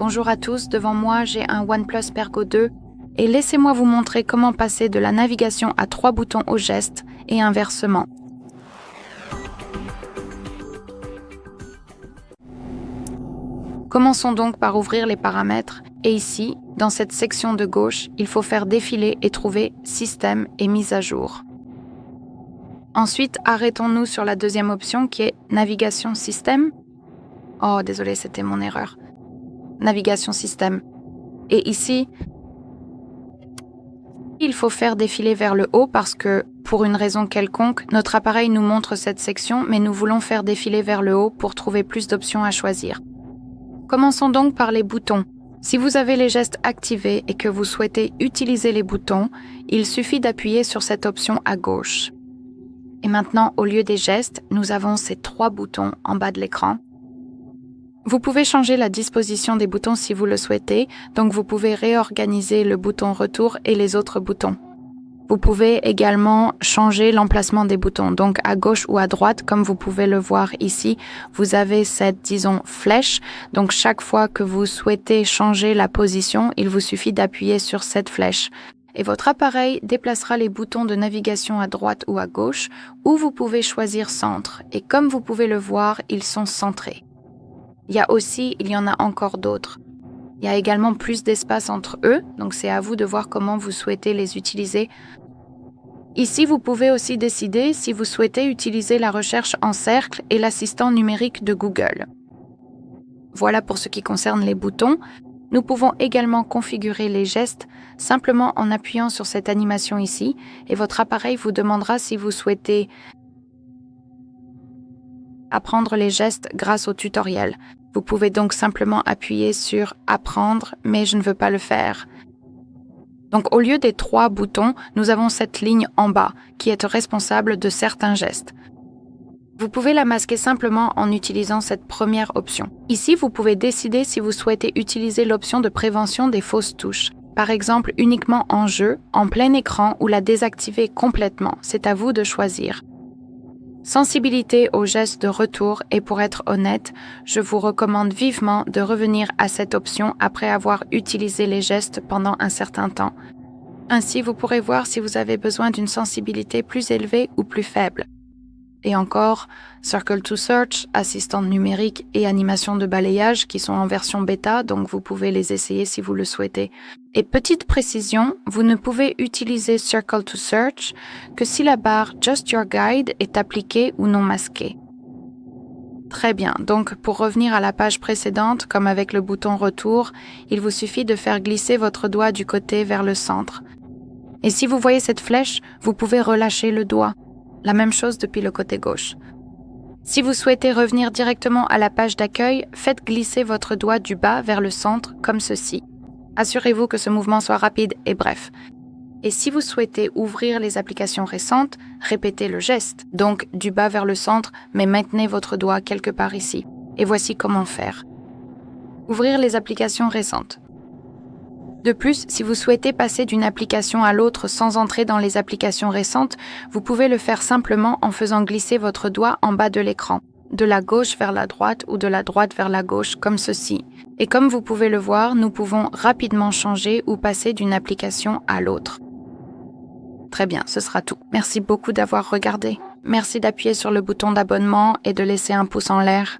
Bonjour à tous, devant moi j'ai un OnePlus Pergo 2 et laissez-moi vous montrer comment passer de la navigation à 3 boutons au geste et inversement. Commençons donc par ouvrir les paramètres et ici, dans cette section de gauche, il faut faire défiler et trouver Système et mise à jour. Ensuite, arrêtons-nous sur la deuxième option qui est Navigation Système. Oh, désolé, c'était mon erreur. Navigation Système. Et ici, il faut faire défiler vers le haut parce que, pour une raison quelconque, notre appareil nous montre cette section, mais nous voulons faire défiler vers le haut pour trouver plus d'options à choisir. Commençons donc par les boutons. Si vous avez les gestes activés et que vous souhaitez utiliser les boutons, il suffit d'appuyer sur cette option à gauche. Et maintenant, au lieu des gestes, nous avons ces 3 boutons en bas de l'écran. Vous pouvez changer la disposition des boutons si vous le souhaitez, donc vous pouvez réorganiser le bouton retour et les autres boutons. Vous pouvez également changer l'emplacement des boutons, donc à gauche ou à droite, comme vous pouvez le voir ici, vous avez cette, disons, flèche, donc chaque fois que vous souhaitez changer la position, il vous suffit d'appuyer sur cette flèche. Et votre appareil déplacera les boutons de navigation à droite ou à gauche, ou vous pouvez choisir centre, et comme vous pouvez le voir, ils sont centrés. Il y en a encore d'autres. Il y a également plus d'espace entre eux, donc c'est à vous de voir comment vous souhaitez les utiliser. Ici, vous pouvez aussi décider si vous souhaitez utiliser la recherche en cercle et l'assistant numérique de Google. Voilà pour ce qui concerne les boutons. Nous pouvons également configurer les gestes simplement en appuyant sur cette animation ici et votre appareil vous demandera si vous souhaitez apprendre les gestes grâce au tutoriel. Vous pouvez donc simplement appuyer sur « Apprendre », mais je ne veux pas le faire. Donc au lieu des 3 boutons, nous avons cette ligne en bas qui est responsable de certains gestes. Vous pouvez la masquer simplement en utilisant cette première option. Ici, vous pouvez décider si vous souhaitez utiliser l'option de prévention des fausses touches. Par exemple, uniquement en jeu, en plein écran ou la désactiver complètement. C'est à vous de choisir. Sensibilité aux gestes de retour et pour être honnête, je vous recommande vivement de revenir à cette option après avoir utilisé les gestes pendant un certain temps. Ainsi, vous pourrez voir si vous avez besoin d'une sensibilité plus élevée ou plus faible. Et encore, Circle to Search, assistante numérique et animation de balayage qui sont en version bêta, donc vous pouvez les essayer si vous le souhaitez. Et petite précision, vous ne pouvez utiliser Circle to Search que si la barre Just Your Guide est appliquée ou non masquée. Très bien, donc pour revenir à la page précédente, comme avec le bouton Retour, il vous suffit de faire glisser votre doigt du côté vers le centre. Et si vous voyez cette flèche, vous pouvez relâcher le doigt. La même chose depuis le côté gauche. Si vous souhaitez revenir directement à la page d'accueil, faites glisser votre doigt du bas vers le centre, comme ceci. Assurez-vous que ce mouvement soit rapide et bref. Et si vous souhaitez ouvrir les applications récentes, répétez le geste, donc du bas vers le centre, mais maintenez votre doigt quelque part ici. Et voici comment faire. Ouvrir les applications récentes. De plus, si vous souhaitez passer d'une application à l'autre sans entrer dans les applications récentes, vous pouvez le faire simplement en faisant glisser votre doigt en bas de l'écran, de la gauche vers la droite ou de la droite vers la gauche, comme ceci. Et comme vous pouvez le voir, nous pouvons rapidement changer ou passer d'une application à l'autre. Très bien, ce sera tout. Merci beaucoup d'avoir regardé. Merci d'appuyer sur le bouton d'abonnement et de laisser un pouce en l'air.